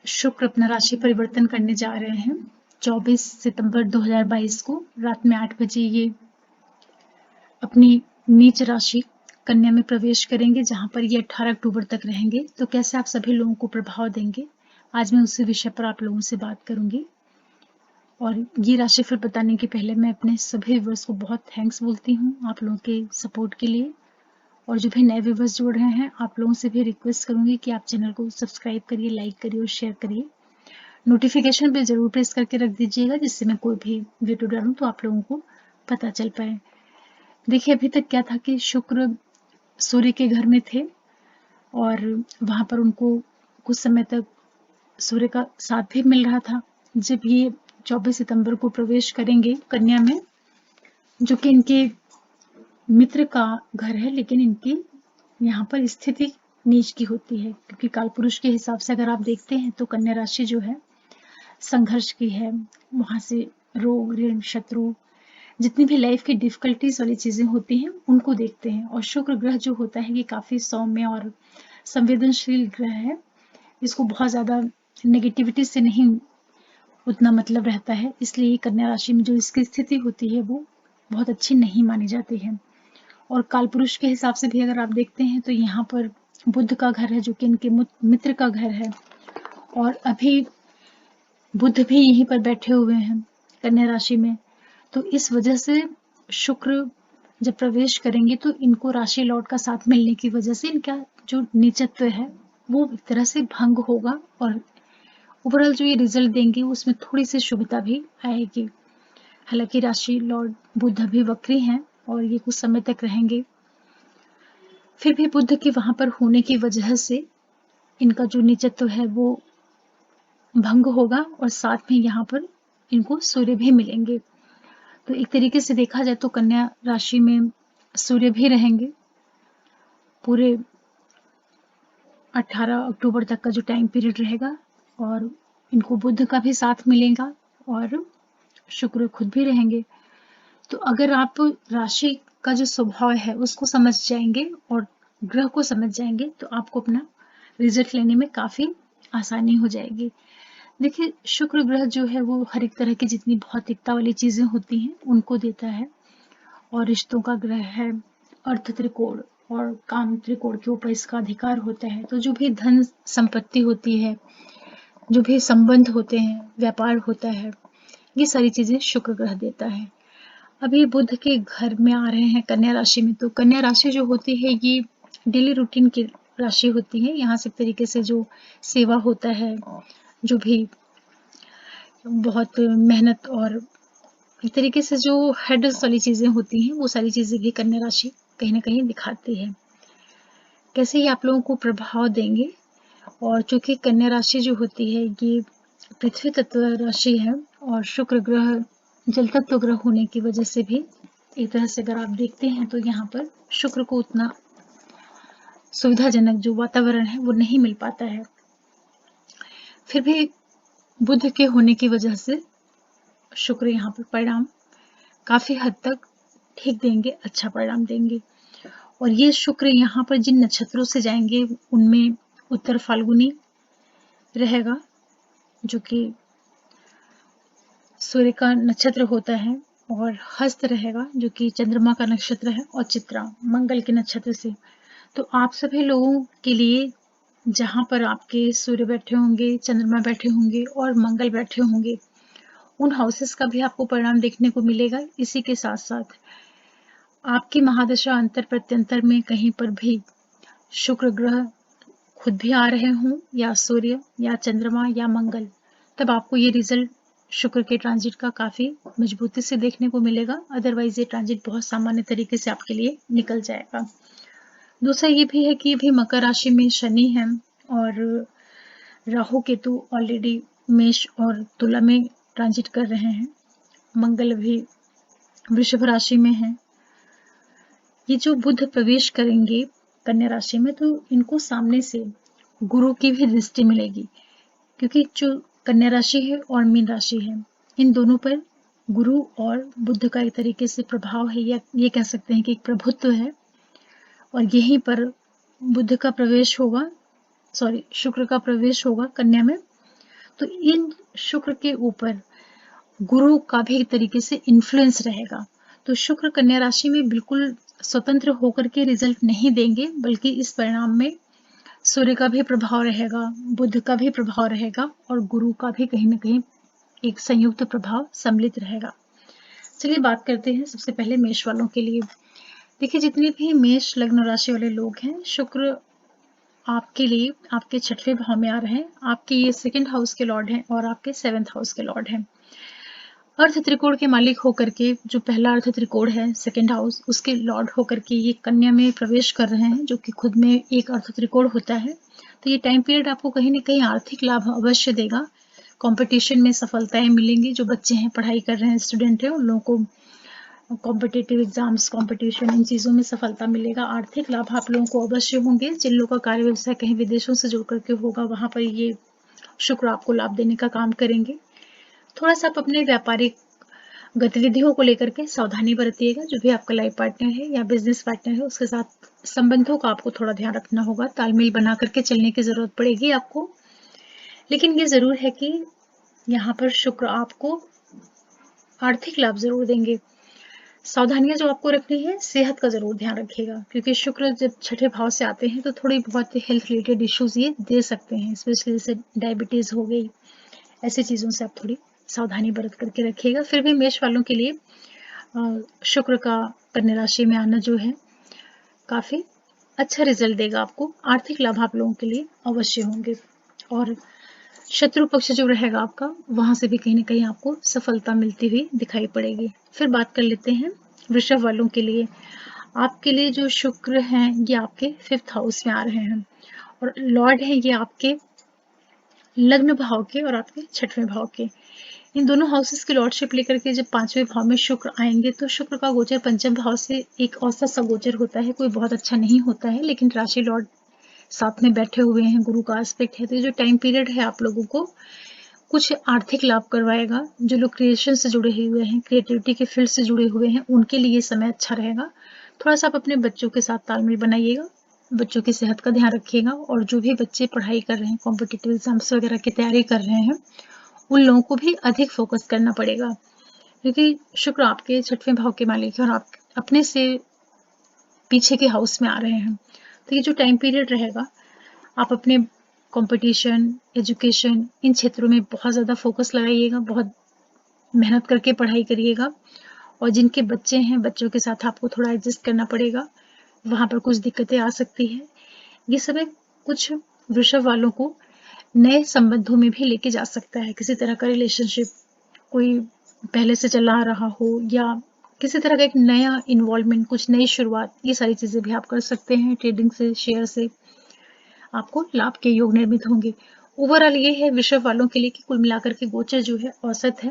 शुक्र अपना राशि परिवर्तन करने जा रहे हैं 24 सितंबर 2022 को रात में 8 बजे ये अपनी नीच राशि कन्या में प्रवेश करेंगे, जहां पर ये 18 अक्टूबर तक रहेंगे। तो कैसे आप सभी लोगों को प्रभाव देंगे, आज मैं उसी विषय पर आप लोगों से बात करूंगी। और ये राशिफल बताने के पहले मैं अपने सभी व्यूअर्स को बहुत थैंक्स बोलती हूँ आप लोगों के सपोर्ट के लिए। और जो भी नए व्यूअर्स जुड़ रहे हैं, आप लोगों से भी रिक्वेस्ट करूंगी कि आप चैनल को सब्सक्राइब करिए, लाइक करिए और शेयर करिए। नोटिफिकेशन पे जरूर प्रेस करके रख दीजिएगा, जिससे मैं कोई भी वीडियो डालूं तो आप लोगों को पता चल पाए। देखिए, अभी तक क्या था कि शुक्र सूर्य के घर में थे और वहां पर उनको कुछ समय तक सूर्य का साथ भी मिल रहा था। जब ये 24 सितंबर को प्रवेश करेंगे कन्या में, जो कि इनके मित्र का घर है, लेकिन इनकी यहाँ पर स्थिति नीच की होती है, क्योंकि कालपुरुष के हिसाब से अगर आप देखते हैं तो कन्या राशि जो है संघर्ष की है। वहां से रोग, ऋण, शत्रु, जितनी भी लाइफ की डिफिकल्टीज वाली चीजें होती हैं उनको देखते हैं। और शुक्र ग्रह जो होता है ये काफी सौम्य और संवेदनशील ग्रह है। इसको बहुत ज्यादा नेगेटिविटी से नहीं उतना मतलब रहता है, इसलिए कन्या राशि में जो इसकी स्थिति होती है वो बहुत अच्छी नहीं मानी जाती है। और कालपुरुष के हिसाब से भी अगर आप देखते हैं तो यहाँ पर बुध का घर है, जो कि इनके मित्र का घर है। और अभी बुध भी यहीं पर बैठे हुए हैं कन्या राशि में। तो इस वजह से शुक्र जब प्रवेश करेंगे तो इनको राशि लॉर्ड का साथ मिलने की वजह से इनका जो नीचत्व है वो एक तरह से भंग होगा, और ओवरऑल जो ये रिजल्ट देंगे उसमें थोड़ी सी शुभता भी आएगी। हालांकि राशि लॉर्ड बुध अभी वक्री हैं और ये कुछ समय तक रहेंगे, फिर भी बुध के वहां पर होने की वजह से इनका जो नीचत्व है वो भंग होगा, और साथ में यहाँ पर इनको सूर्य भी मिलेंगे। तो एक तरीके से देखा जाए तो कन्या राशि में सूर्य भी रहेंगे पूरे 18 अक्टूबर तक का जो टाइम पीरियड रहेगा, और इनको बुध का भी साथ मिलेगा और शुक्र खुद भी रहेंगे। तो अगर आप राशि का जो स्वभाव है उसको समझ जाएंगे और ग्रह को समझ जाएंगे तो आपको अपना रिजल्ट लेने में काफी आसानी हो जाएगी। देखिए, शुक्र ग्रह जो है वो हर एक तरह की जितनी भौतिकता वाली चीजें होती हैं उनको देता है, और रिश्तों का ग्रह है, अर्थ त्रिकोण और काम त्रिकोण के ऊपर इसका अधिकार होता है। तो जो भी धन संपत्ति होती है, जो भी संबंध होते हैं, व्यापार होता है, ये सारी चीजें शुक्र ग्रह देता है। अभी बुध के घर में आ रहे हैं कन्या राशि में, तो कन्या राशि जो होती है ये डेली रूटीन की राशि होती है। यहाँ से एक तरीके से जो सेवा होता है, जो भी बहुत मेहनत और एक तरीके से जो हेडस वाली चीजें होती हैं वो सारी चीजें भी कन्या राशि कहीं ना कहीं दिखाती है। कैसे ये आप लोगों को प्रभाव देंगे, और चूंकि कन्या राशि जो होती है ये पृथ्वी तत्व राशि है और शुक्र ग्रह जल तत्व ग्रह होने की वजह से भी एक तरह से अगर आप देखते हैं तो यहाँ पर शुक्र को उतना सुविधाजनक जो वातावरण है वो नहीं मिल पाता है। फिर भी बुध के होने की वजह से शुक्र यहाँ पर परिणाम काफी हद तक ठीक देंगे, अच्छा परिणाम देंगे। और ये शुक्र यहाँ पर जिन नक्षत्रों से जाएंगे उनमें उत्तर फाल्गुनी रहेगा, जो कि सूर्य का नक्षत्र होता है, और हस्त रहेगा जो कि चंद्रमा का नक्षत्र है, और चित्रा मंगल के नक्षत्र से। तो आप सभी लोगों के लिए जहां पर आपके सूर्य बैठे होंगे, चंद्रमा बैठे होंगे और मंगल बैठे होंगे, उन हाउसेस का भी आपको परिणाम देखने को मिलेगा। इसी के साथ साथ आपकी महादशा अंतर प्रत्यंतर में कहीं पर भी शुक्र ग्रह खुद भी आ रहे हों, या सूर्य या चंद्रमा या मंगल, तब आपको ये रिजल्ट शुक्र के ट्रांजिट का काफी मजबूती से देखने को मिलेगा। अदरवाइज ये ट्रांजिट बहुत सामान्य तरीके से आपके लिए निकल जाएगा। दूसरा ये भी है कि भी मकर राशि में शनि है, और राहु केतु ऑलरेडी मेष और तुला में ट्रांजिट कर रहे हैं। मंगल भी वृषभ राशि में है। ये जो बुध प्रवेश करेंगे कन्या राशि में, तो इनको सामने से गुरु की भी दृष्टि मिलेगी, क्योंकि जो कन्या राशि है और मीन राशि है, इन दोनों पर गुरु और बुध का एक तरीके से प्रभाव है, या ये कह सकते हैं कि एक प्रभुत्व है। और यहीं पर बुध का प्रवेश होगा, शुक्र का प्रवेश होगा कन्या में, तो इन शुक्र के ऊपर गुरु का भी एक तरीके से इन्फ्लुएंस रहेगा। तो शुक्र कन्या राशि में बिल्कुल स्वतंत्र होकर के रिजल्ट नहीं देंगे, बल्कि इस परिणाम में सूर्य का भी प्रभाव रहेगा, बुध का भी प्रभाव रहेगा और गुरु का भी कहीं ना कहीं एक संयुक्त प्रभाव सम्मिलित रहेगा। चलिए बात करते हैं सबसे पहले मेष वालों के लिए। देखिए, जितने भी मेष लग्न राशि वाले लोग हैं, शुक्र आपके लिए आपके 6वें भाव में आ रहे हैं। आपके ये 2nd हाउस के लॉर्ड हैं और आपके 7th हाउस के लॉर्ड हैं। अर्थ त्रिकोण के मालिक होकर के, जो पहला अर्थ त्रिकोण है 2nd हाउस, उसके लॉर्ड होकर के ये कन्या में प्रवेश कर रहे हैं, जो कि खुद में एक अर्थ त्रिकोण होता है। तो ये टाइम पीरियड आपको कहीं ना कहीं आर्थिक लाभ अवश्य देगा। कंपटीशन में सफलताएं मिलेंगी। जो बच्चे हैं, पढ़ाई कर रहे हैं, स्टूडेंट हैं, उन लोगों को कॉम्पिटिटिव एग्जाम्स, कंपटीशन, इन चीज़ों में सफलता मिलेगा। आर्थिक लाभ आप लोगों को अवश्य होंगे। जिन लोगों का कार्य व्यवसाय कहीं विदेशों से जुड़ करके होगा, वहां पर ये शुक्र आपको लाभ देने का काम करेंगे। थोड़ा सा आप अपने व्यापारिक गतिविधियों को लेकर के सावधानी बरतिएगा। जो भी आपका लाइफ पार्टनर है या बिजनेस पार्टनर है, उसके साथ संबंधों का आपको थोड़ा ध्यान रखना होगा। तालमेल बना करके चलने की जरूरत पड़ेगी आपको। लेकिन ये जरूर है कि यहाँ पर शुक्र आपको आर्थिक लाभ जरूर देंगे। सावधानियां जो आपको रखनी है, सेहत का जरूर ध्यान रखिएगा, क्योंकि शुक्र जब 6ठे भाव से आते हैं तो थोड़ी बहुत हेल्थ रिलेटेड इश्यूज ये दे सकते हैं, स्पेशली जैसे डायबिटीज हो गई। ऐसी चीजों से आप थोड़ी सावधानी बरत करके रखिएगा। फिर भी मेष वालों के लिए शुक्र का कन्या राशि में आना जो है काफी अच्छा रिजल्ट देगा आपको। आर्थिक लाभ आप लोगों के लिए अवश्य होंगे और शत्रु पक्ष जो रहेगा आपका, वहां से भी कहीं ना कहीं आपको सफलता मिलती हुई दिखाई पड़ेगी। फिर बात कर लेते हैं वृषभ वालों के लिए। आपके लिए जो शुक्र हैं, ये आपके 5th हाउस में आ रहे हैं और लॉर्ड है ये आपके लग्न भाव के और आपके 6वें भाव के। इन दोनों हाउसेस की लॉर्डशिप लेकर के जब 5वें भाव में शुक्र आएंगे, तो शुक्र का गोचर 5म भाव से एक औसत सा गोचर होता है, कोई बहुत अच्छा नहीं होता है, लेकिन राशि लॉर्ड साथ में बैठे हुए हैं, गुरु का एस्पेक्ट है। तो ये जो टाइम पीरियड है आप लोगों को कुछ आर्थिक लाभ करवाएगा। जो लोग क्रिएशन से जुड़े हुए हैं, क्रिएटिविटी के फील्ड से जुड़े हुए हैं, उनके लिए समय अच्छा रहेगा। थोड़ा सा आप अपने बच्चों के साथ तालमेल बनाइएगा, बच्चों की सेहत का ध्यान रखिएगा। और जो भी बच्चे पढ़ाई कर रहे हैं, कॉम्पिटिटिव एग्जाम्स वगैरह की तैयारी कर रहे हैं, उन लोगों को भी अधिक फोकस करना पड़ेगा, क्योंकि शुक्र आपके 6वें भाव के मालिक है और आप अपने से पीछे के हाउस में आ रहे हैं। तो ये जो टाइम पीरियड रहेगा, आप अपने कंपटीशन, एजुकेशन, इन क्षेत्रों में बहुत ज़्यादा फोकस लगाइएगा, बहुत मेहनत करके पढ़ाई करिएगा। और जिनके बच्चे हैं, बच्चों के साथ आपको थोड़ा एडजस्ट करना पड़ेगा, वहाँ पर कुछ दिक्कतें आ सकती हैं। ये समय कुछ वृषभ वालों को नए संबंधों में भी लेके जा सकता है। किसी तरह का रिलेशनशिप कोई पहले से चला आ रहा हो, या किसी तरह का एक नया इन्वॉल्वमेंट, कुछ नई शुरुआत, ये सारी चीज़ें भी आप कर सकते हैं। ट्रेडिंग से, शेयर से आपको लाभ के योग निर्मित होंगे। ओवरऑल ये है वृषभ वालों के लिए कि कुल मिलाकर के गोचर जो है औसत है।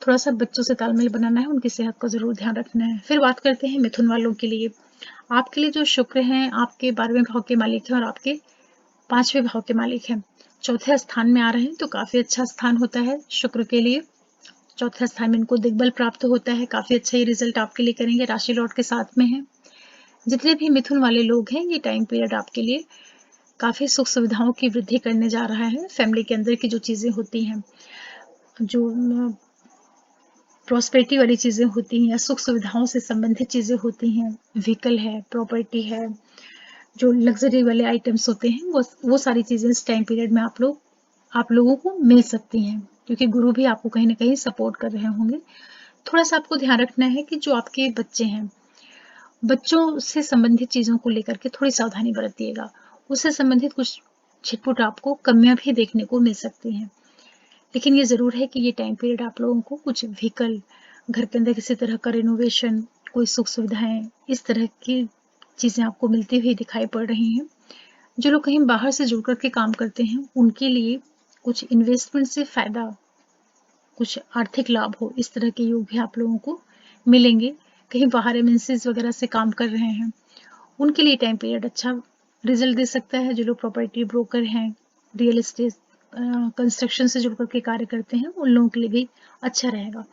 थोड़ा सा बच्चों से तालमेल बनाना है, उनकी सेहत का जरूर ध्यान रखना है। फिर बात करते हैं मिथुन वालों के लिए। आपके लिए जो शुक्र हैं, आपके 12वें भाव के मालिक हैं और आपके 5वें भाव के मालिक हैं। चौथे स्थान में आ रहे हैं, तो काफी अच्छा स्थान होता है शुक्र के लिए। चौथे स्थान में इनको दिग्बल प्राप्त होता है। काफी अच्छा ये रिजल्ट आपके लिए करेंगे। राशि लॉर्ड के साथ में है। जितने भी मिथुन वाले लोग हैं, ये टाइम पीरियड आपके लिए काफी सुख सुविधाओं की वृद्धि करने जा रहा है। फैमिली के अंदर की जो चीजें होती हैं, जो प्रॉस्पेरिटी वाली चीजें होती हैं या सुख सुविधाओं से संबंधित चीजें होती हैं, व्हीकल है, प्रॉपर्टी है, जो लग्जरी वाले आइटम्स होते हैं, वो सारी चीजें इस टाइम पीरियड में आप लोगों को मिल सकती हैं, क्योंकि गुरु भी आपको कहीं ना कहीं सपोर्ट कर रहे होंगे। थोड़ा सा आपको ध्यान रखना है कि जो आपके बच्चे हैं, बच्चों से संबंधित चीजों को लेकर के थोड़ी सावधानी बरतिएगा। उससे संबंधित कुछ छिटपुट आपको कमियां भी देखने को मिल सकती हैं। लेकिन ये जरूर है कि ये टाइम पीरियड आप लोगों को कुछ व्हीकल, घर के अंदर किसी तरह का रिनोवेशन, कोई सुख सुविधाएं, इस तरह की चीजें आपको मिलती हुई दिखाई पड़ रही हैं। जो लोग कहीं बाहर से जुड़ करके काम करते हैं, उनके लिए कुछ इन्वेस्टमेंट से फायदा, कुछ आर्थिक लाभ हो, इस तरह के योग भी आप लोगों को मिलेंगे। कहीं बाहर एमएनसीज वगैरह से काम कर रहे हैं, उनके लिए टाइम पीरियड अच्छा रिजल्ट दे सकता है। जो लोग प्रॉपर्टी ब्रोकर हैं, रियल एस्टेट, कंस्ट्रक्शन से जुड़ करके कार्य करते हैं, उन लोगों के लिए भी अच्छा रहेगा।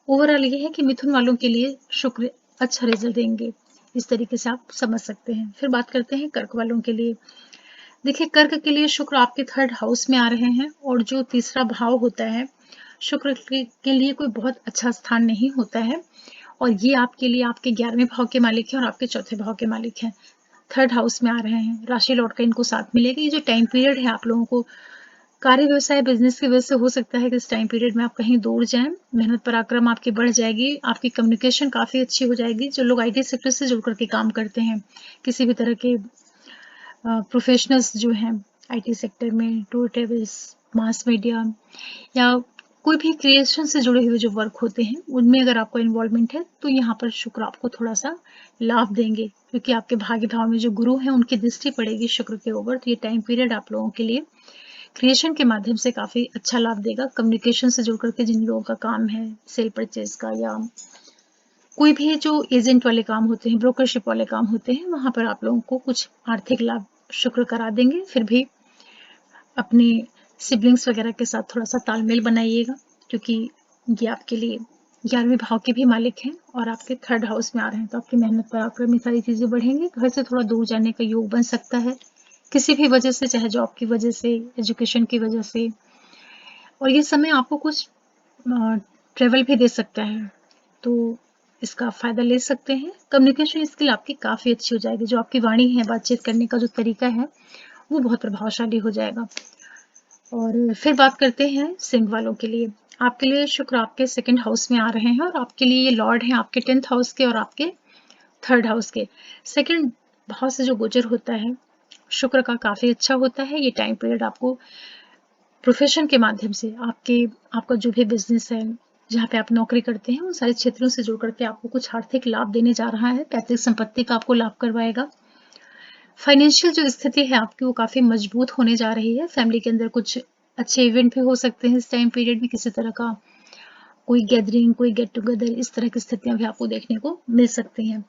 ओवरऑल ये है कि मिथुन वालों के लिए शुक्र अच्छा रिजल्ट देंगे। इस तरीके से आप समझ सकते हैं। फिर बात करते हैं कर्क वालों के लिए। देखिए, कर्क के लिए शुक्र आपके थर्ड हाउस में आ रहे हैं और जो तीसरा भाव होता है शुक्र के लिए कोई बहुत अच्छा स्थान नहीं होता है, और ये आपके लिए आपके 11वें भाव के मालिक हैं और आपके चौथे भाव के मालिक हैं। थर्ड हाउस में आ रहे हैं, राशि लॉर्ड का इनको साथ मिलेगा। ये जो टाइम पीरियड है आप लोगों को कार्य व्यवसाय बिजनेस की वजह से हो सकता है कि इस टाइम पीरियड में आप कहीं दूर जाएं, मेहनत पराक्रम आपकी बढ़ जाएगी, आपकी कम्युनिकेशन काफ़ी अच्छी हो जाएगी। जो लोग आईटी सेक्टर से जुड़ करके काम करते हैं, किसी भी तरह के प्रोफेशनल्स जो हैं आईटी सेक्टर में, टूर ट्रेवल्स, मास मीडिया या कोई भी क्रिएशन से जुड़े हुए जो वर्क होते हैं, उनमें अगर आपका इन्वॉल्वमेंट है तो यहाँ पर शुक्र आपको थोड़ा सा लाभ देंगे, क्योंकि आपके भाग्य भाव में जो गुरु हैं उनकी दृष्टि पड़ेगी शुक्र के ऊपर। तो ये टाइम पीरियड आप लोगों के लिए क्रिएशन के माध्यम से काफ़ी अच्छा लाभ देगा। कम्युनिकेशन से जुड़ करके जिन लोगों का काम है, सेल परचेज का या कोई भी जो एजेंट वाले काम होते हैं, ब्रोकरशिप वाले काम होते हैं, वहाँ पर आप लोगों को कुछ आर्थिक लाभ शुक्र करा देंगे। फिर भी अपने सिबलिंग्स वगैरह के साथ थोड़ा सा तालमेल बनाइएगा, क्योंकि ये आपके लिए 11वें भाव के भी मालिक हैं और आपके थर्ड हाउस में आ रहे हैं। तो आपकी मेहनत पराक्रम ये सारी चीज़ें बढ़ेंगी। घर से थोड़ा दूर जाने का योग बन सकता है किसी भी वजह से, चाहे जॉब की वजह से, एजुकेशन की वजह से, और ये समय आपको कुछ ट्रेवल भी दे सकता है, तो इसका फ़ायदा ले सकते हैं। कम्युनिकेशन स्किल आपकी काफ़ी अच्छी हो जाएगी। जो आपकी वाणी है, बातचीत करने का जो तरीका है, वो बहुत प्रभावशाली हो जाएगा। और फिर बात करते हैं सिंह वालों के लिए। आपके लिए शुक्र आपके सेकंड हाउस में आ रहे हैं और आपके लिए ये लॉर्ड हैं आपके 10th हाउस के और आपके थर्ड हाउस के। सेकंड भाव से जो गोचर होता है शुक्र का काफ़ी अच्छा होता है। ये टाइम पीरियड आपको प्रोफेशन के माध्यम से आपका जो भी बिजनेस है, जहाँ पे आप नौकरी करते हैं, उन सारे क्षेत्रों से जुड़ करके आपको कुछ आर्थिक लाभ देने जा रहा है। पैतृक संपत्ति का आपको लाभ करवाएगा। फाइनेंशियल जो स्थिति है आपकी वो काफ़ी मजबूत होने जा रही है। फैमिली के अंदर कुछ अच्छे इवेंट भी हो सकते हैं इस टाइम पीरियड में, किसी तरह का कोई गैदरिंग, कोई गेट टुगेदर, इस तरह की स्थितियां भी आपको देखने को मिल सकती हैं।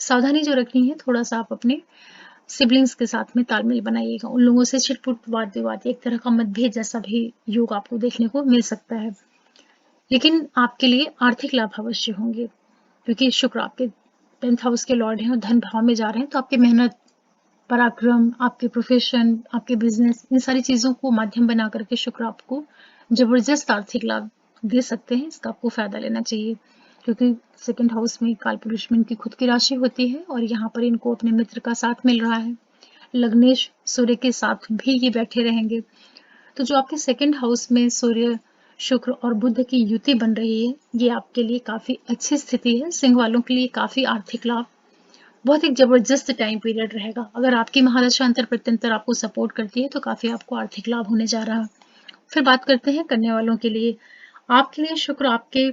सावधानी जो रखनी है, थोड़ा सा आप अपने सिबलिंग्स के साथ में तालमेल बनाइएगा। उन लोगों से छिटपुट वाद विवाद, एक तरह का मतभेद जैसा भी योग आपको देखने को मिल सकता है। लेकिन आपके लिए आर्थिक लाभ अवश्य होंगे, क्योंकि शुक्र आपके 10th हाउस के लॉर्ड हैं और धन भाव में जा रहे हैं। तो आपकी मेहनत पराक्रम, आपके प्रोफेशन, आपके बिजनेस, इन सारी चीज़ों को माध्यम बना करके शुक्र आपको जबरदस्त आर्थिक लाभ दे सकते हैं। इसका आपको फायदा लेना चाहिए, क्योंकि सेकंड हाउस में काल पुरुष में इनकी खुद की राशि होती है और यहाँ पर इनको अपने मित्र का साथ मिल रहा है। लग्नेश सूर्य के साथ भी ये बैठे रहेंगे। तो जो आपके सेकंड हाउस में सूर्य, शुक्र और बुध की युति बन रही है, ये आपके लिए काफी अच्छी स्थिति है। सिंह वालों के लिए काफी आर्थिक लाभ, बहुत एक जबरदस्त टाइम पीरियड रहेगा। अगर आपकी महादशा अंतर प्रत्यंतर आपको सपोर्ट करती है तो काफी आपको आर्थिक लाभ होने जा रहा है। फिर बात करते हैं कन्या वालों के लिए। आपके लिए शुक्र आपके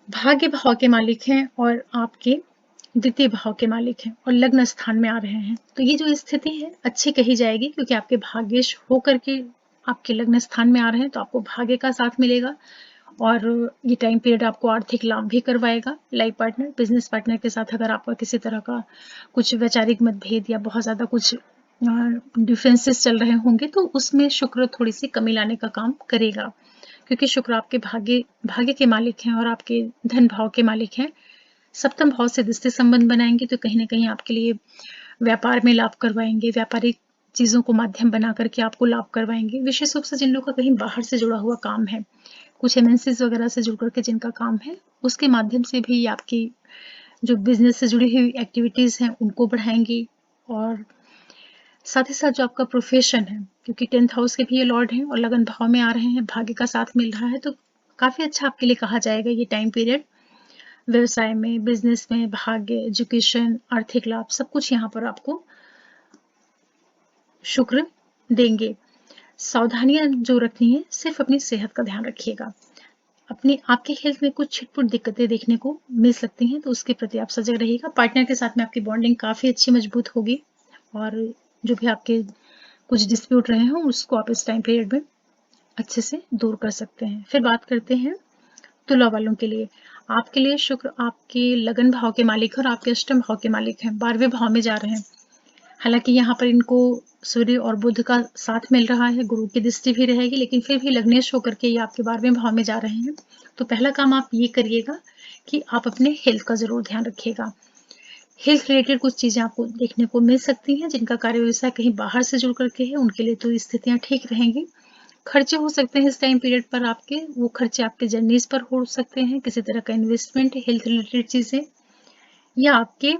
भाग्य भाव के मालिक हैं और आपके द्वितीय भाव के मालिक हैं और लग्न स्थान में आ रहे हैं। तो ये जो स्थिति है अच्छी कही जाएगी, क्योंकि आपके भाग्येश होकर के आपके लग्न स्थान में आ रहे हैं, तो आपको भाग्य का साथ मिलेगा और ये टाइम पीरियड आपको आर्थिक लाभ भी करवाएगा। लाइफ पार्टनर, बिजनेस पार्टनर के साथ अगर आपका किसी तरह का कुछ वैचारिक मतभेद या बहुत ज़्यादा कुछ डिफरेंसेस चल रहे होंगे, तो उसमें शुक्र थोड़ी सी कमी लाने का काम करेगा, क्योंकि शुक्र आपके भाग्य के मालिक हैं और आपके धन भाव के मालिक हैं। सप्तम भाव से दृष्टि संबंध बनाएंगे तो कहीं ना कहीं आपके लिए व्यापार में लाभ करवाएंगे, व्यापारिक चीज़ों को माध्यम बना करके आपको लाभ करवाएंगे। विशेष रूप से जिन लोगों का कहीं बाहर से जुड़ा हुआ काम है, कुछ एमएनसीज वगैरह से जुड़ करके जिनका काम है, उसके माध्यम से भी आपकी जो बिजनेस से जुड़ी हुई एक्टिविटीज़ हैं उनको बढ़ाएंगी। और साथ ही साथ जो आपका प्रोफेशन है, क्योंकि 10th हाउस के भी ये लॉर्ड हैं और लगन भाव में आ रहे हैं, भाग्य का साथ मिल रहा है, तो काफ़ी अच्छा आपके लिए कहा जाएगा ये टाइम पीरियड। व्यवसाय में, बिजनेस में, भाग्य, एजुकेशन, आर्थिक लाभ, सब कुछ यहाँ पर आपको शुक्र देंगे। सावधानियां जो रखनी है, सिर्फ अपनी सेहत का ध्यान रखिएगा। अपनी आपके हेल्थ में कुछ छिटपुट दिक्कतें देखने को मिल सकती हैं, तो उसके प्रति आप सजग रहिएगा। पार्टनर के साथ में आपकी बॉन्डिंग काफ़ी अच्छी मजबूत होगी और जो भी आपके कुछ डिस्प्यूट रहे हों उसको आप इस टाइम पीरियड में अच्छे से दूर कर सकते हैं। फिर बात करते हैं तुला वालों के लिए। आपके लिए शुक्र आपके लगन भाव के मालिक है और आपके अष्टम भाव के मालिक हैं, 12वें भाव में जा रहे हैं। हालांकि यहाँ पर इनको सूर्य और बुध का साथ मिल रहा है, गुरु की दृष्टि भी रहेगी, लेकिन फिर भी लग्नेश होकर के ये आपके 12वें भाव में जा रहे हैं। तो पहला काम आप ये करिएगा कि आप अपने हेल्थ का जरूर ध्यान रखिएगा। हेल्थ रिलेटेड कुछ चीज़ें आपको देखने को मिल सकती हैं, जिनका कार्य व्यवसाय कहीं बाहर से जुड़ करके है, उनके लिए तो स्थितियाँ ठीक रहेंगी। खर्चे हो सकते हैं इस टाइम पीरियड पर आपके, वो खर्चे आपके जर्नीज़ पर हो सकते हैं, किसी तरह का इन्वेस्टमेंट, हेल्थ रिलेटेड चीज़ें, या आपके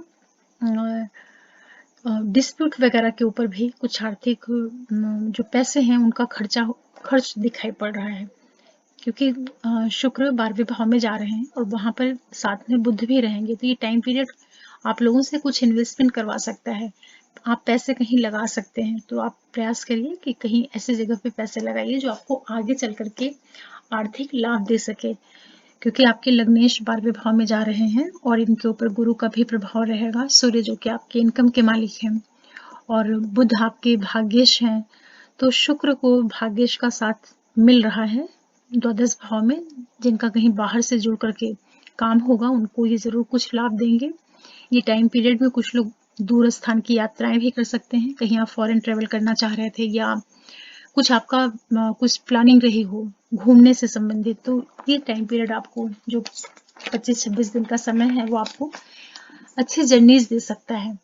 डिस्प्यूट वगैरह के ऊपर भी कुछ आर्थिक जो पैसे हैं उनका खर्च दिखाई पड़ रहा है, क्योंकि शुक्र 12वें भाव में जा रहे हैं और वहाँ पर साथ में बुध भी रहेंगे, तो ये टाइम पीरियड आप लोगों से कुछ इन्वेस्टमेंट करवा सकता है। आप पैसे कहीं लगा सकते हैं, तो आप प्रयास करिए कि कहीं ऐसी जगह पे पैसे लगाइए जो आपको आगे चल करके आर्थिक लाभ दे सके, क्योंकि आपके लग्नेश 12वें भाव में जा रहे हैं और इनके ऊपर गुरु का भी प्रभाव रहेगा। सूर्य जो कि आपके इनकम के मालिक हैं और बुध आपके भाग्येश हैं, तो शुक्र को भाग्येश का साथ मिल रहा है द्वादश भाव में, जिनका कहीं बाहर से जुड़ करके काम होगा उनको ये जरूर कुछ लाभ देंगे। ये टाइम पीरियड में कुछ लोग दूर स्थान की यात्राएं भी कर सकते हैं, कहीं आप फॉरेन ट्रेवल करना चाह रहे थे या कुछ आपका कुछ प्लानिंग रही हो घूमने से संबंधित, तो ये टाइम पीरियड आपको जो 25-26 दिन का समय है वो आपको अच्छी जर्नीज दे सकता है।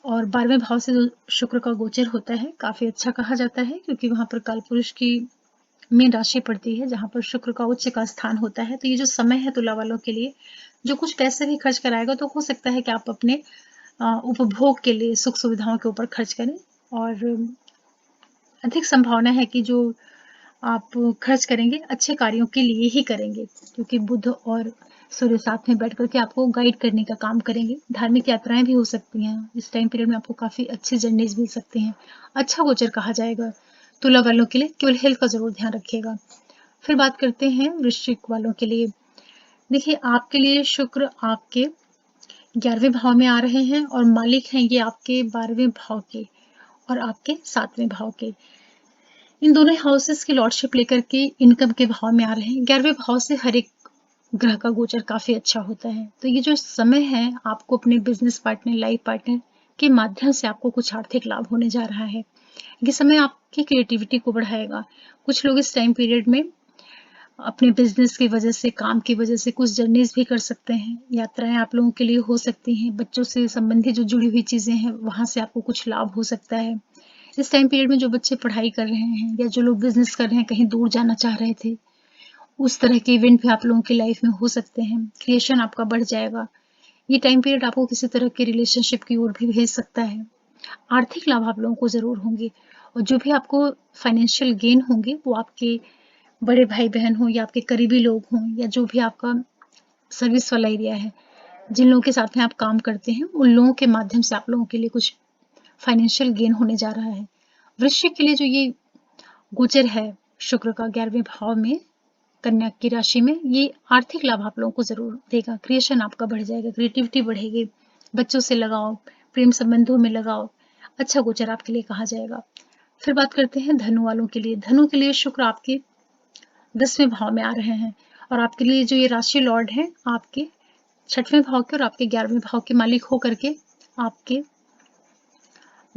और 12वें भाव से जो शुक्र का गोचर होता है काफी अच्छा कहा जाता है, क्योंकि वहां पर कालपुरुष की मीन राशि पड़ती है जहां पर शुक्र का उच्च का स्थान होता है। तो ये जो समय है तुला वालों के लिए, जो कुछ पैसे भी खर्च कराएगा तो हो सकता है कि आप अपने उपभोग के लिए सुख सुविधाओं के ऊपर खर्च करें, और अधिक संभावना है कि जो आप खर्च करेंगे अच्छे कार्यों के लिए ही करेंगे, क्योंकि बुध और सूर्य साथ में बैठ करके आपको गाइड करने का काम करेंगे। धार्मिक यात्राएं भी हो सकती हैं इस टाइम पीरियड में, आपको काफी अच्छी जर्नीज मिल सकती हैं। अच्छा गोचर कहा जाएगा तुला वालों के लिए, केवल हेल्थ का जरूर ध्यान रखिएगा। फिर बात करते हैं वृश्चिक वालों के लिए। देखिए, आपके लिए शुक्र आपके 11वें भाव में आ रहे हैं और मालिक हैं ये आपके 12वें भाव के और आपके 7वें भाव के। इन दोनों हाउसेस की लॉर्डशिप लेकर के इनकम के भाव में आ रहे हैं। 11वें भाव से हर एक ग्रह का गोचर काफी अच्छा होता है, तो ये जो समय है आपको अपने बिजनेस पार्टनर, लाइफ पार्टनर के माध्यम से आपको कुछ आर्थिक लाभ होने जा रहा है। ये समय आपकी क्रिएटिविटी को बढ़ाएगा। कुछ लोग इस टाइम पीरियड में अपने बिजनेस की वजह से, काम की वजह से कुछ जर्नीज भी कर सकते हैं। यात्राएं आप लोगों के लिए हो सकती हैं। बच्चों से संबंधित जो जुड़ी हुई चीजें हैं वहां से आपको कुछ लाभ हो सकता है। इस टाइम पीरियड में जो बच्चे पढ़ाई कर रहे हैं या जो लोग बिजनेस कर रहे हैं, कहीं दूर जाना चाह रहे थे, उस तरह के इवेंट भी आप लोगों की लाइफ में हो सकते हैं। क्रिएशन आपका बढ़ जाएगा। ये टाइम पीरियड आपको किसी तरह के रिलेशनशिप की ओर भी भेज सकता है। आर्थिक लाभ आप लोगों को जरूर होंगे, और जो भी आपको फाइनेंशियल गेन होंगे वो आपके बड़े भाई बहन हो या आपके करीबी लोग हों या जो भी आपका सर्विस वाला एरिया है, जिन लोगों के साथ में आप काम करते हैं, उन लोगों के माध्यम से आप लोगों के लिए कुछ फाइनेंशियल गेन होने जा रहा है। वृश्चिक के लिए जो ये गोचर है शुक्र का 11वें भाव में कन्या की राशि में, ये आर्थिक लाभ आप लोगों को जरूर देगा। क्रिएशन आपका बढ़ जाएगा, क्रिएटिविटी बढ़ेगी, बच्चों से लगाओ, प्रेम संबंधों में लगाओ, अच्छा गोचर आपके लिए कहा जाएगा। फिर बात करते हैं धनु वालों के लिए। धनु के लिए शुक्र आपके 10वें भाव में आ रहे हैं और आपके लिए जो ये राशि लॉर्ड है आपके 6वें भाव के और आपके 11वें भाव के मालिक होकर के आपके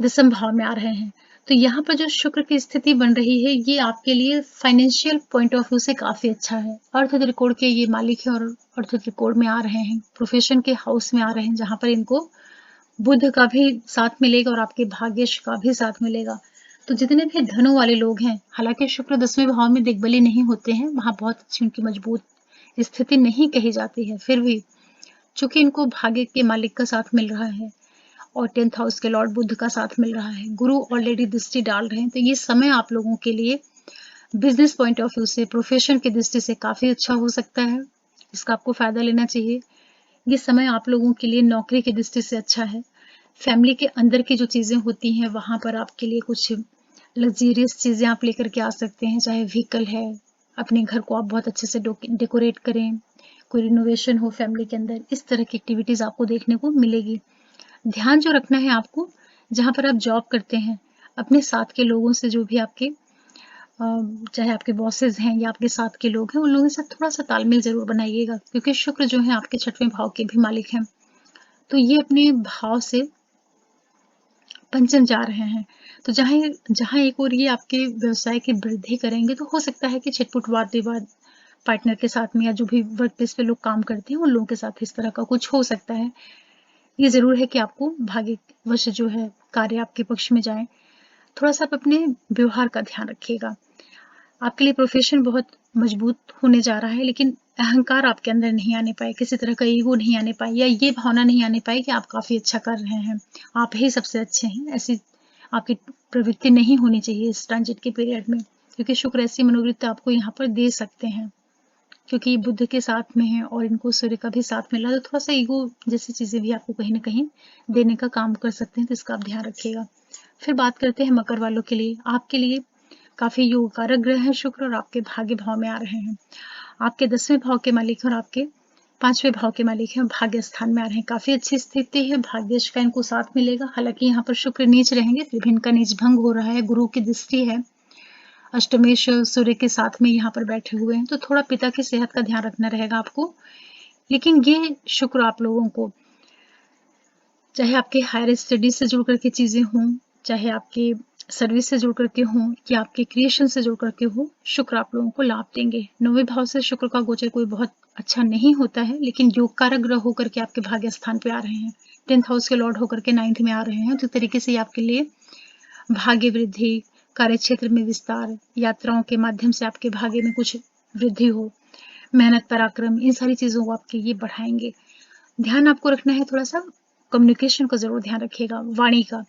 10वें भाव में आ रहे हैं। तो यहाँ पर जो शुक्र की स्थिति बन रही है ये आपके लिए फाइनेंशियल पॉइंट ऑफ व्यू से काफी अच्छा है। अर्थ त्रिकोण के ये मालिक है और अर्थ त्रिकोण में आ रहे हैं, प्रोफेशन के हाउस में आ रहे हैं, जहां पर इनको बुध का भी साथ मिलेगा और आपके भाग्येश का भी साथ मिलेगा। तो जितने भी धनु वाले लोग हैं, हालांकि शुक्र 10वें भाव में दिग्बली नहीं होते हैं, वहां बहुत अच्छी उनकी मजबूत स्थिति नहीं कही जाती है, फिर भी चूंकि इनको भाग्य के मालिक का साथ मिल रहा है और 10th हाउस के लॉर्ड बुध का साथ मिल रहा है, गुरु ऑलरेडी दृष्टि डाल रहे हैं, तो ये समय आप लोगों के लिए बिजनेस पॉइंट ऑफ व्यू से, प्रोफेशन की दृष्टि से काफी अच्छा हो सकता है। इसका आपको फायदा लेना चाहिए। ये समय आप लोगों के लिए नौकरी की दृष्टि से अच्छा है। फैमिली के अंदर की जो चीजें होती हैं वहां पर आपके लिए कुछ लग्जरियस चीजें आप लेकर के आ सकते हैं, चाहे व्हीकल है, अपने घर को आप बहुत अच्छे से डेकोरेट करें, कोई रिनोवेशन हो फैमिली के अंदर, इस तरह की एक्टिविटीज आपको देखने को मिलेगी। ध्यान जो रखना है आपको, जहां पर आप जॉब करते हैं, अपने साथ के लोगों से, जो भी आपके चाहे आपके बॉसेस हैं या आपके साथ के लोग हैं, उन लोगों के साथ थोड़ा सा तालमेल जरूर बनाइएगा, क्योंकि शुक्र जो है आपके 6वें भाव के भी मालिक हैं, तो ये अपने भाव से पंचम जा रहे हैं। तो जहां जहां एक और ये आपके व्यवसाय की वृद्धि करेंगे, तो हो सकता है कि छिटपुट वाद विवाद पार्टनर के साथ में या जो भी वर्क प्लेस पे लोग काम करते हैं उन लोगों के साथ इस तरह का कुछ हो सकता है। ये ज़रूर है कि आपको भाग्यवश जो है कार्य आपके पक्ष में जाए। थोड़ा-सा आप अपने व्यवहार का ध्यान रखिएगा। आपके लिए प्रोफ़ेशन बहुत मज़बूत होने जा रहा है, लेकिन अहंकार आपके अंदर नहीं आने पाए, किसी तरह का ईगो नहीं आने पाए या ये भावना नहीं आने पाई कि आप काफ़ी अच्छा कर रहे हैं, आप ही सबसे अच्छे हैं। ऐसी आपकी प्रवृत्ति नहीं होनी चाहिए इस ट्रांज़िट के पीरियड में, क्योंकि शुक्र ऐसी मनोवृत्ति आपको यहाँ पर दे सकते हैं। क्योंकि ये बुध के साथ में है और इनको सूर्य का भी साथ मिला, तो थोड़ा-सा ईगो जैसी चीज़ें भी आपको कहीं न कहीं देने का काम कर सकते हैं, तो इसका आप ध्यान रखिएगा। फिर बात करते हैं मकर वालों के लिए। आपके लिए काफ़ी योग कारक ग्रह हैं शुक्र और आपके भाग्य भाव में आ रहे हैं। आपके 10वें भाव के मालिक हैं और आपके 5वें भाव के मालिक हैं, भाग्य स्थान में आ रहे हैं। काफ़ी अच्छी स्थिति है, भाग्येश का इनको साथ मिलेगा। हालाँकि यहाँ पर शुक्र नीच रहेंगे, फिर भी इनका नीच भंग हो रहा है, गुरु की दृष्टि है। अष्टमेश सूर्य के साथ में यहाँ पर बैठे हुए हैं, तो थोड़ा पिता की सेहत का ध्यान रखना रहेगा आपको। लेकिन ये शुक्र आप लोगों को, चाहे आपके हायर स्टडीज से जुड़ करके चीज़ें हों, चाहे आपके सर्विस से जुड़ करके हों या आपके क्रिएशन से जुड़ करके हो, शुक्र आप लोगों को लाभ देंगे। 9वें भाव से शुक्र का गोचर कोई बहुत अच्छा नहीं होता है, लेकिन योग कारक ग्रह होकर के आपके भाग्य स्थान पे आ रहे हैं। 10th हाउस के लॉर्ड होकर के 9th में आ रहे हैं, तो तरीके से आपके लिए भाग्य वृद्धि, कार्यक्षेत्र में विस्तार, यात्राओं के माध्यम से आपके भाग्य में कुछ वृद्धि हो, मेहनत पराक्रम, इन सारी चीज़ों को आपके ये बढ़ाएँगे। ध्यान आपको रखना है थोड़ा-सा कम्युनिकेशन का ज़रूर ध्यान रखिएगा, वाणी का।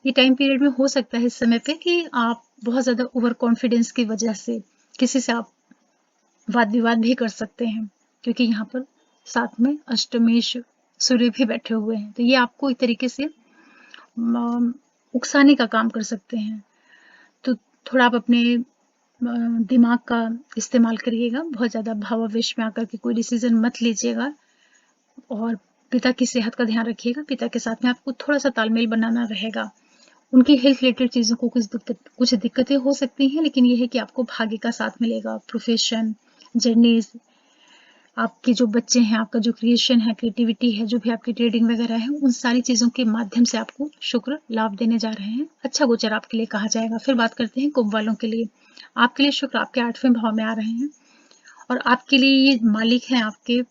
ये टाइम पीरियड में हो सकता है इस समय पे कि आप बहुत ज़्यादा ओवर कॉन्फिडेंस की वजह से किसी से आप वाद-विवाद भी कर सकते हैं, क्योंकि यहाँ पर साथ में अष्टमेश सूर्य भी बैठे हुए हैं। तो ये आपको एक तरीके से म उकसाने का काम कर सकते हैं। तो थोड़ा आप अपने दिमाग का इस्तेमाल करिएगा, बहुत ज़्यादा भावावेश में आकर के कोई डिसीज़न मत लीजिएगा और पिता की सेहत का ध्यान रखिएगा। पिता के साथ में आपको थोड़ा-सा तालमेल बनाना रहेगा। उनकी हेल्थ रिलेटेड चीज़ों को कुछ दिक्कतें हो सकती हैं, लेकिन ये है कि आपको भाग्य का साथ मिलेगा। प्रोफ़ेशन, जर्नीज़, आपके जो बच्चे हैं, आपका जो क्रिएशन है, क्रिएटिविटी है, जो भी आपकी ट्रेडिंग वगैरह है, उन सारी चीज़ों के माध्यम से आपको शुक्र लाभ देने जा रहे हैं। अच्छा गोचर आपके लिए कहा जाएगा। फिर बात करते हैं कुंभ वालों के लिए। आपके लिए शुक्र आपके 8वें भाव में आ रहे हैं और आपके लिए ये मालिक हैं आपके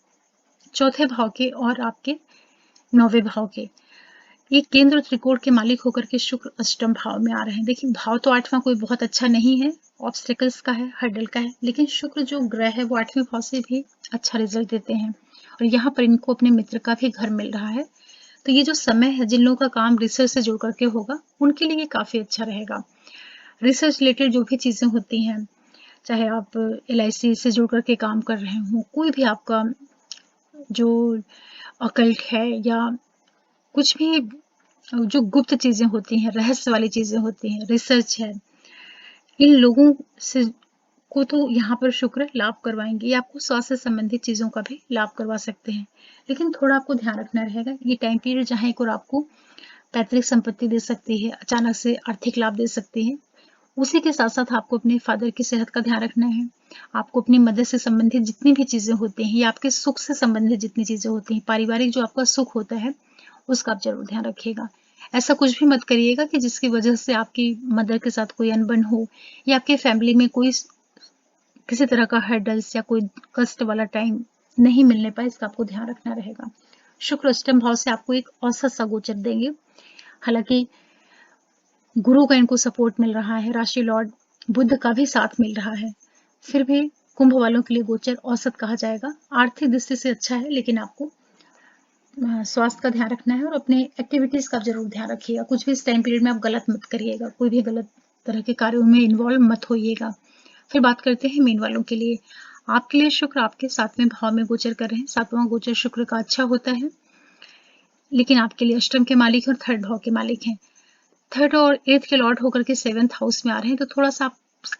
4थे भाव के और आपके 9वें भाव के। ये केंद्र और त्रिकोण के मालिक होकर के शुक्र अष्टम भाव में आ रहे हैं। देखिए भाव तो 8वां कोई बहुत अच्छा नहीं है, ऑब्स्टेकल्स का है, हर्डल का है, लेकिन शुक्र जो ग्रह है वो 8वें भाव से भी अच्छा रिजल्ट देते हैं और यहाँ पर इनको अपने मित्र का भी घर मिल रहा है। तो ये जो समय है, जिन लोगों का काम रिसर्च से जुड़ करके होगा, उनके लिए ये काफ़ी अच्छा रहेगा। रिसर्च रिलेटेड जो भी चीज़ें होती हैं, चाहे आप LIC से जुड़ करके काम कर रहे हों, कोई भी आपका जो ऑकल्ट है या कुछ भी जो गुप्त चीज़ें होती हैं, रहस्य वाली चीज़ें होती हैं, रिसर्च है, इन लोगों से को तो यहाँ पर शुक्र लाभ करवाएँगे। ये आपको स्वास्थ्य से संबंधित चीज़ों का भी लाभ करवा सकते हैं। लेकिन थोड़ा आपको ध्यान रखना रहेगा, ये टाइम पीरियड जहाँ एक और आपको पैतृक संपत्ति दे सकती है, अचानक से आर्थिक लाभ दे सकती है। उसी के साथ-साथ आपको अपने फादर की सेहत का ध्यान रखना है। आपको अपनी मदर से संबंधित जितनी भी चीज़ें होती हैं या आपके सुख से संबंधित जितनी चीज़ें होती हैं, पारिवारिक जो आपका सुख होता है, उसका आप ज़रूर ध्यान रखिएगा। ऐसा कुछ भी मत करिएगा कि जिसकी वजह से आपकी मदर के साथ कोई अनबन हो या आपके फैमिली में कोई किसी तरह का हर्डल्स या कोई कष्ट वाला टाइम नहीं मिलने पाए, इसका आपको ध्यान रखना रहेगा। शुक्र अष्टम भाव से आपको एक औसत सा गोचर देंगे। हालाँकि गुरु का इनको सपोर्ट मिल रहा है, राशि लॉर्ड बुध का भी साथ मिल रहा है। फिर भी कुंभ वालों के लिए गोचर औसत कहा जाएगा। आर्थिक दृष्टि से अच्छा है, लेकिन आपको स्वास्थ्य का ध्यान रखना है और अपने एक्टिविटीज़ का ज़रूर ध्यान रखिएगा। कुछ भी इस टाइम पीरियड में आप गलत मत करिएगा, कोई भी गलत तरह के कार्यों में इन्वॉल्व मत होइएगा। फिर बात करते हैं मीन वालों के लिए। आपके लिए शुक्र आपके 7वें भाव में गोचर कर रहे हैं। 7वां गोचर शुक्र का अच्छा होता है, लेकिन आपके लिए अष्टम के मालिक हैं और 3rd भाव के मालिक हैं। 3rd और 8th के लॉर्ड होकर के 7th हाउस में आ रहे हैं, तो थोड़ा-सा आप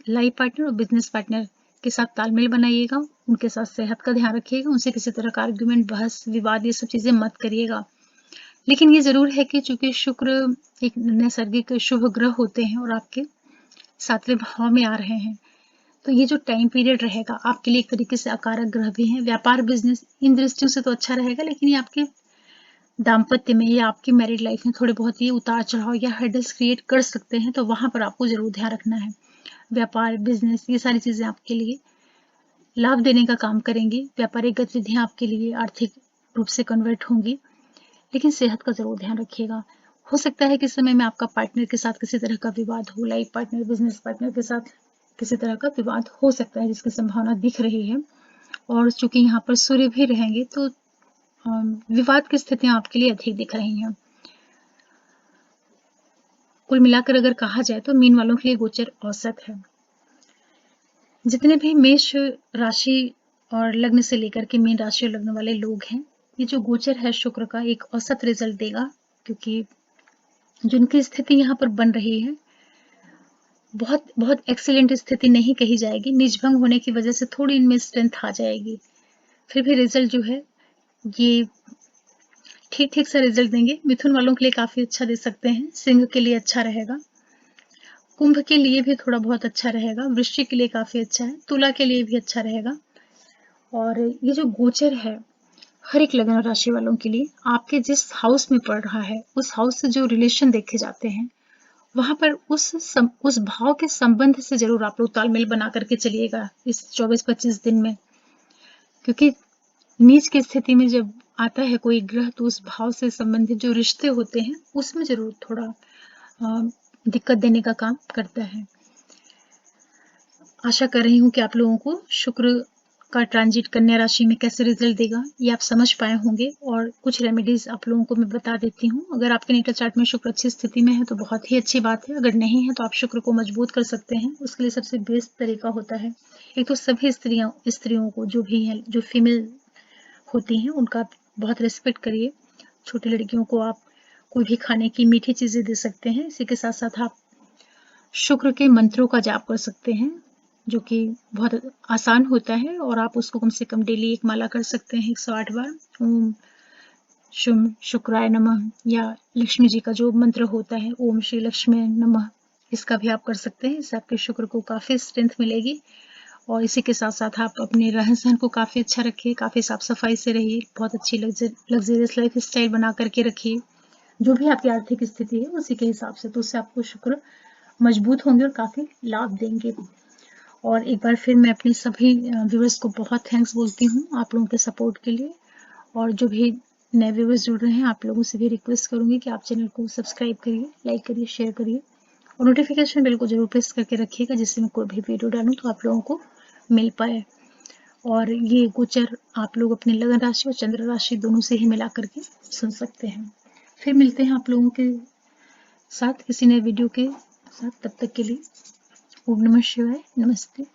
लाइफ पार्टनर और बिज़नेस पार्टनर के साथ तालमेल बनाइएगा, उनके साथ सेहत का ध्यान रखिएगा, उनसे किसी तरह का आर्गुमेंट, बहस, विवाद ये सब चीज़ें मत करिएगा। लेकिन ये ज़रूर है कि चूँकि शुक्र एक नैसर्गिक शुभ ग्रह होते हैं और आपके 7वें भाव में आ रहे हैं, तो ये जो टाइम पीरियड रहेगा आपके लिए एक तरीके से अकारक ग्रह भी हैं। व्यापार, बिज़नेस इन दृष्टियों से तो अच्छा रहेगा, लेकिन ये आपके दाम्पत्य में या आपकी मैरिड लाइफ में थोड़े बहुत ये उतार-चढ़ाव या हर्डल्स क्रिएट कर सकते हैं, तो वहाँ पर आपको ज़रूर ध्यान रखना है। व्यापार, बिज़नेस ये सारी चीज़ें आपके लिए लाभ देने का काम करेंगी। व्यापारिक गतिविधियाँ आपके लिए आर्थिक रूप से कन्वर्ट होंगी। लेकिन सेहत का जरूर ध्यान रखिएगा। हो सकता है कि इस समय में आपका पार्टनर के साथ किसी तरह का विवाद हो, लाइफ पार्टनर, बिजनेस पार्टनर के साथ किसी तरह का विवाद हो सकता है जिसकी संभावना दिख रही है। और चूंकि यहाँ पर सूर्य भी रहेंगे तो विवाद की स्थितियां आपके लिए अधिक दिख रही हैं। कुल मिलाकर अगर कहा जाए तो मीन वालों के लिए गोचर औसत है। जितने भी मेष राशि और लग्न से लेकर के मीन राशि और लग्न वाले लोग हैं, ये जो गोचर है शुक्र का एक औसत रिजल्ट देगा, क्योंकि जिनकी स्थिति यहाँ पर बन रही है बहुत बहुत एक्सीलेंट स्थिति नहीं कही जाएगी, निजभंग होने की वजह से थोड़ी इनमें स्ट्रेंथ आ जाएगी, फिर भी रिजल्ट जो है ये ठीक ठीक सा रिजल्ट देंगे। मिथुन वालों के लिए काफी अच्छा दे सकते हैं, सिंह के लिए अच्छा रहेगा, कुंभ के लिए भी थोड़ा बहुत अच्छा रहेगा, वृश्चिक के लिए काफी अच्छा है, तुला के लिए भी अच्छा रहेगा। और ये जो गोचर है हर एक लग्न राशि वालों के लिए आपके जिस हाउस में पड़ रहा है उस हाउस से जो रिलेशन देखे जाते हैं वहां पर उस भाव के संबंध से जरूर आप लोग तालमेल बना करके चलिएगा इस 24-25 दिन में, क्योंकि नीच की स्थिति में जब आता है कोई ग्रह तो उस भाव से संबंधित जो रिश्ते होते हैं उसमें जरूर थोड़ा दिक्कत देने का काम करता है। आशा कर रही हूँ कि आप लोगों को शुक्र का ट्रांजिट कन्या राशि में कैसे रिजल्ट देगा ये आप समझ पाए होंगे, और कुछ रेमेडीज आप लोगों को मैं बता देती हूँ। अगर आपके नेटल चार्ट में शुक्र अच्छी स्थिति में है तो बहुत ही अच्छी बात है, अगर नहीं है तो आप शुक्र को मजबूत कर सकते हैं। उसके लिए सबसे बेस्ट तरीका होता है, एक तो सभी स्त्रियों को जो भी है, जो फीमेल होती हैं उनका बहुत रिस्पेक्ट करिए। छोटी लड़कियों को आप कोई भी खाने की मीठी चीजें दे सकते हैं। इसी के साथ साथ आप शुक्र के मंत्रों का जाप कर सकते हैं जो कि बहुत आसान होता है, और आप उसको कम से कम डेली एक माला कर सकते हैं 108 बार। ओम शुम शुक्राय नमः, या लक्ष्मी जी का जो मंत्र होता है ओम श्री लक्ष्मी नमः, इसका भी आप कर सकते हैं। इससे आपके शुक्र को काफी स्ट्रेंथ मिलेगी। और इसी के साथ साथ आप अपने रहन सहन को काफी अच्छा रखिए, काफी साफ सफाई से रहिए, बहुत अच्छी लग्जरियस लाइफ स्टाइल बना करके रखिए। जो भी आपकी आर्थिक स्थिति है उसी के हिसाब से, तो उससे आपको शुक्र मजबूत होंगे और काफी लाभ देंगे। और एक बार फिर मैं अपने सभी व्यूअर्स को बहुत थैंक्स बोलती हूँ आप लोगों के सपोर्ट के लिए। और जो भी नए व्यूअर्स जुड़ रहे हैं आप लोगों से भी रिक्वेस्ट करूंगी कि आप चैनल को सब्सक्राइब करिए, लाइक करिए, शेयर करिए और नोटिफिकेशन बेल को जरूर प्रेस करके रखिएगा जिससे मैं कोई भी वीडियो डालूं तो आप लोगों को मिल पाए। और ये गोचर आप लोग अपने लगन राशि और चंद्र राशि दोनों से ही मिला करके सुन सकते हैं। फिर मिलते हैं आप लोगों के साथ किसी नए वीडियो के साथ, तब तक के लिए ओम नमः शिवाय, नमस्ते।